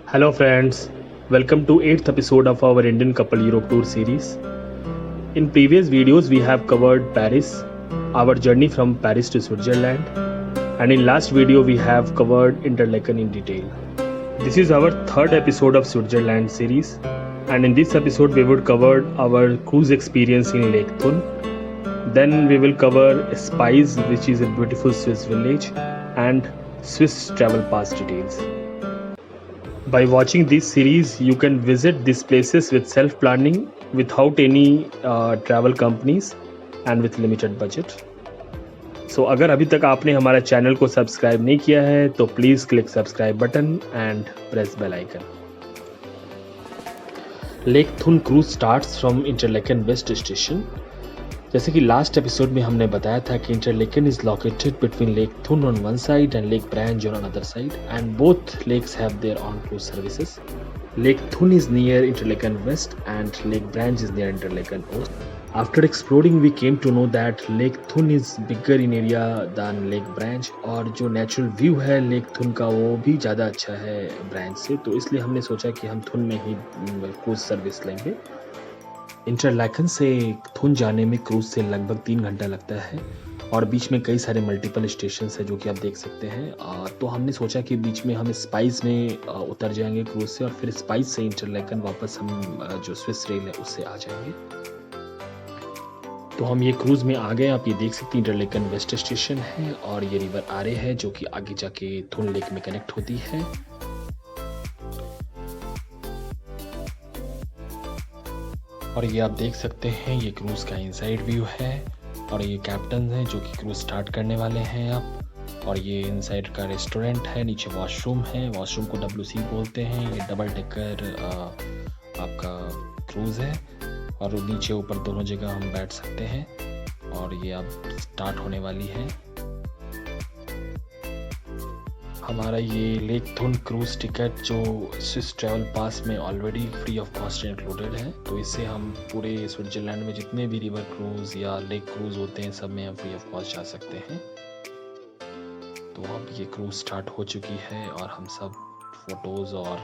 Hello, friends. Welcome to 8th episode of our Indian Couple Europe Tour series. In previous videos, we have covered Paris, our journey from Paris to Switzerland, and in last video, we have covered Interlaken in detail. This is our third episode of Switzerland series, and in this episode, we would cover our cruise experience in Lake Thun. Then we will cover Spice, which is a beautiful Swiss village, and Swiss travel pass details. By watching this series, you can visit these places with self-planning, without any travel companies and with limited budget. So अगर अभी तक आपने हमारा channel को subscribe नहीं किया है तो please click subscribe button and press bell icon. Lake Thun cruise starts from Interlaken west station. जैसे कि लास्ट एपिसोड में हमने बताया था कि Interlaken is located between lake Thun on one side and lake Brienz on another side and both lakes have their own cruise services. Lake Thun is near Interlaken West and Lake Branch is near Interlaken Ost. After exploring, we came to know that Lake Thun is bigger in area than Lake Branch और जो natural view है Lake Thun का वो भी ज़्यादा अच्छा है branch से, तो इसलिए हमने सोचा कि हम थुन में ही क्रूज सर्विस लेंगे. इंटरलैकन से थुन जाने में क्रूज से लगभग 3 घंटा लगता है और बीच में कई सारे मल्टीपल स्टेशन है जो कि आप देख सकते हैं. तो हमने सोचा कि बीच में हम स्पाइस में उतर जाएंगे क्रूज से और फिर स्पाइस से इंटरलैकन वापस हम जो स्विस रेल है उससे आ जाएंगे. तो हम ये क्रूज में आ गए. आप ये देख सकते हैं इंटरलैकन वेस्ट स्टेशन है और ये रिवर आरे है जो कि आगे जाके थुन लेक में कनेक्ट होती है. और ये आप देख सकते हैं ये क्रूज का इनसाइड व्यू है और ये कैप्टन हैं जो कि क्रूज स्टार्ट करने वाले हैं आप. और ये इनसाइड का रेस्टोरेंट है, नीचे वॉशरूम है, वॉशरूम को WC बोलते हैं. ये डबल डेकर आपका क्रूज है और नीचे ऊपर दोनों जगह हम बैठ सकते हैं. और ये अब स्टार्ट होने वाली है. हमारा ये लेक थुन क्रूज टिकट जो स्विस ट्रैवल पास में already free of cost included है, तो इससे हम पूरे स्विट्जरलैंड में जितने भी रिवर क्रूज या लेक क्रूज होते हैं सब में हम फ्री ऑफ कॉस्ट जा सकते हैं. तो अब ये क्रूज स्टार्ट हो चुकी है और हम सब फोटोज़ और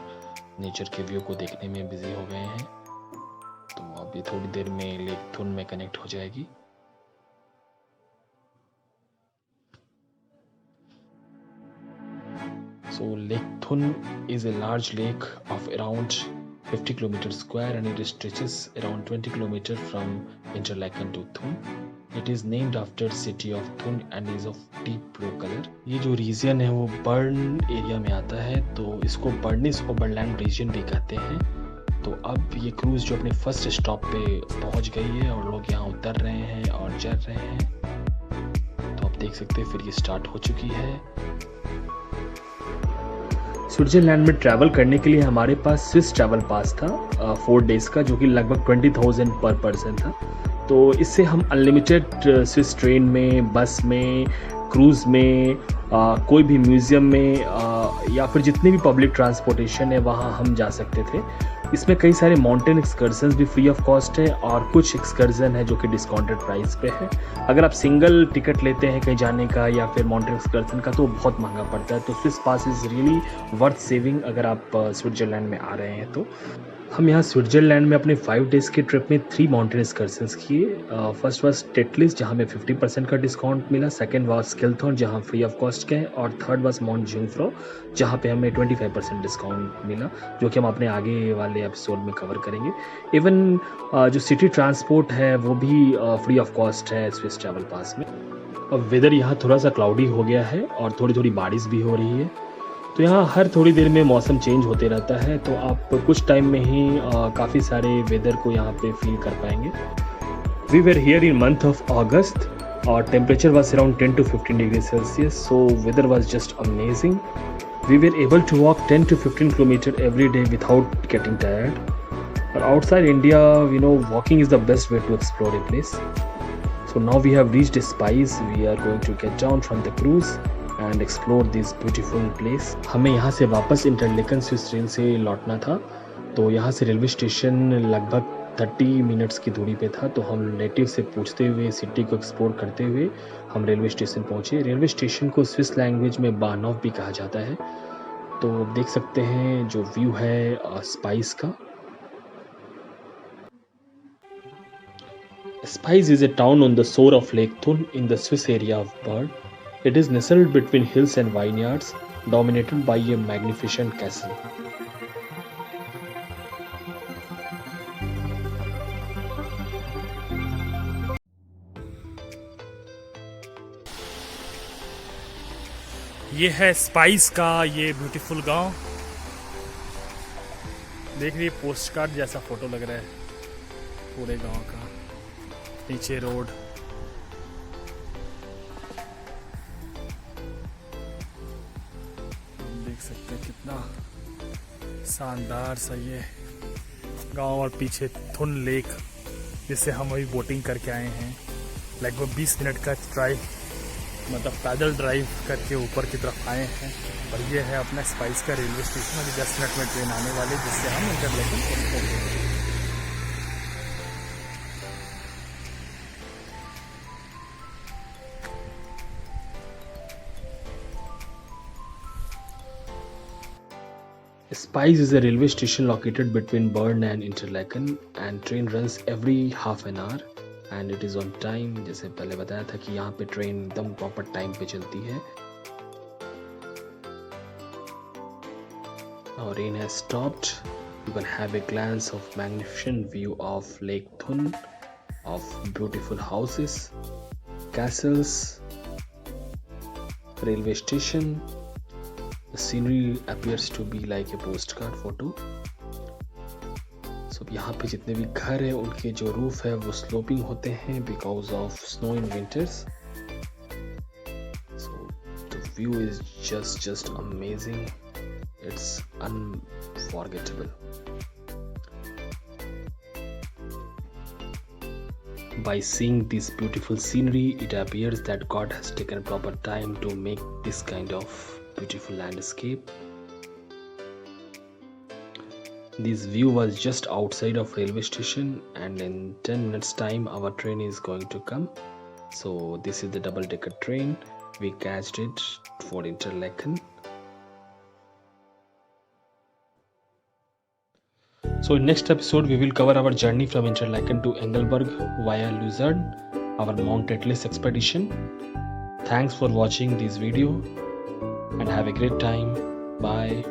नेचर के व्यू को देखने में बिजी हो गए हैं. तो अभी थोड़ी देर में लेक थुन में कनेक्ट हो जाएगी. So Lake Thun is a large lake of around 50 km square and it stretches around 20 km from Interlaken to Thun. It is named after city of Thun and is of deep blue color. ये जो reason है वो burn area में आता है, तो इसको Bernice ओबरलैंड reason भी कहते हैं. तो अब ये क्रूज जो अपने फर्स्ट स्टॉप पे पहुंच गई है और लोग यहाँ उतर रहे हैं और चल रहे हैं. तो आप देख सकते हैं फिर ये स्टार्ट हो चुकी है. स्विट्जरलैंड में ट्रैवल करने के लिए हमारे पास स्विस ट्रैवल पास था 4 डेज़ का, जो कि लगभग 20,000 पर पर्सन था. तो इससे हम अनलिमिटेड स्विस ट्रेन में, बस में, क्रूज़ में, कोई भी म्यूज़ियम में या फिर जितने भी पब्लिक ट्रांसपोर्टेशन है वहाँ हम जा सकते थे. इसमें कई सारे माउंटेन एक्सकर्जन्स भी फ्री ऑफ कॉस्ट है और कुछ एक्सकर्जन है जो कि डिस्काउंटेड प्राइस पे है. अगर आप सिंगल टिकट लेते हैं कहीं जाने का या फिर माउंटेन एक्सकर्जन का तो बहुत महंगा पड़ता है. तो Swiss pass is really worth saving अगर आप स्विट्जरलैंड में आ रहे हैं तो. हम यहाँ स्विट्जरलैंड में अपने 5 डेज़ के ट्रिप में 3 माउंटेन एक्सकर्जन्स किए. फर्स्ट वाज टेटलिस जहाँ में 50% का डिस्काउंट मिला, सेकंड वाज स्किलथॉर्न जहाँ फ्री ऑफ कॉस्ट गए और थर्ड वाज माउंट जुंगफ्रो जहाँ पे हमें 25% डिस्काउंट मिला, जो कि हम अपने आगे वाले एपिसोड में कवर करेंगे. इवन जो सिटी ट्रांसपोर्ट है वो भी फ्री ऑफ कॉस्ट है स्विस ट्रैवल पास में. अब वेदर यहाँ थोड़ा सा क्लाउडी हो गया है और थोड़ी थोड़ी बारिश भी हो रही है. तो यहाँ हर थोड़ी देर में मौसम चेंज होते रहता है, तो आप कुछ टाइम में ही काफ़ी सारे वेदर को यहाँ पे फील कर पाएंगे. We were here in month of August और temperature was around 10 to 15 degree Celsius, so weather was just amazing. We were able to walk 10 to 15 kilometre every day without getting tired. और outside India walking is the best way to explore a place. So now we have reached Spiez. We are going to get down from the cruise and explore this beautiful place. हमें यहाँ से वापस Interlaken Swiss train से लौटना था, तो यहाँ से रेलवे स्टेशन लगभग 30 मिनट्स की दूरी पे था. तो हम नेटिव से पूछते हुए सिटी को एक्सप्लोर करते हुए हम रेलवे स्टेशन पहुँचे. रेलवे स्टेशन को स्विस लैंग्वेज में बाहनॉफ भी कहा जाता है. तो देख सकते हैं जो व्यू है स्पाइस का। Spice is a town on the shore of Lake Thun in the Swiss area of Bern. It is nestled between hills and vineyards, dominated by a magnificent castle. ये है स्पाइस का ये beautiful गांव। देख रही post card जैसा photo लग रहा है पूरे गांव का। नीचे रोड, देख सकते हैं कितना शानदार सा ये गांव। और पीछे थुन लेक जिससे हम अभी बोटिंग करके आए हैं। लगभग 20 मिनट का ड्राइव, मतलब पैदल ड्राइव करके ऊपर की तरफ आए हैं। और ये है अपना स्पाइस का रेलवे स्टेशन। अभी 10 मिनट में ट्रेन आने वाली है जिससे हम इंटरलेकन पहुंचेंगे। Spice is a railway station located between Bern and Interlaken, and train runs every half an hour and it is on time। जैसे पहले बताया था कि यहाँ पे ट्रेन एकदम प्रॉपर टाइम पे चलती है। Now rain has stopped. You can have a glance of magnificent view of Lake Thun, of beautiful houses, castles, railway station. The scenery appears to be like a postcard photo. So यहाँ पे जितने भी घर हैं उनके जो roof है वो स्लोपिंग होते हैं because of snow in winters. So the view is just amazing. It's unforgettable. By seeing this beautiful scenery, it appears that God has taken proper time to make this kind of beautiful landscape. This view was just outside of railway station, and in 10 minutes time our train is going to come. So this is the double decker train. We catched it for Interlaken. So in next episode we will cover our journey from Interlaken to Engelberg via Luzern, our Mount Atlas expedition. Thanks for watching this video and have a great time. Bye.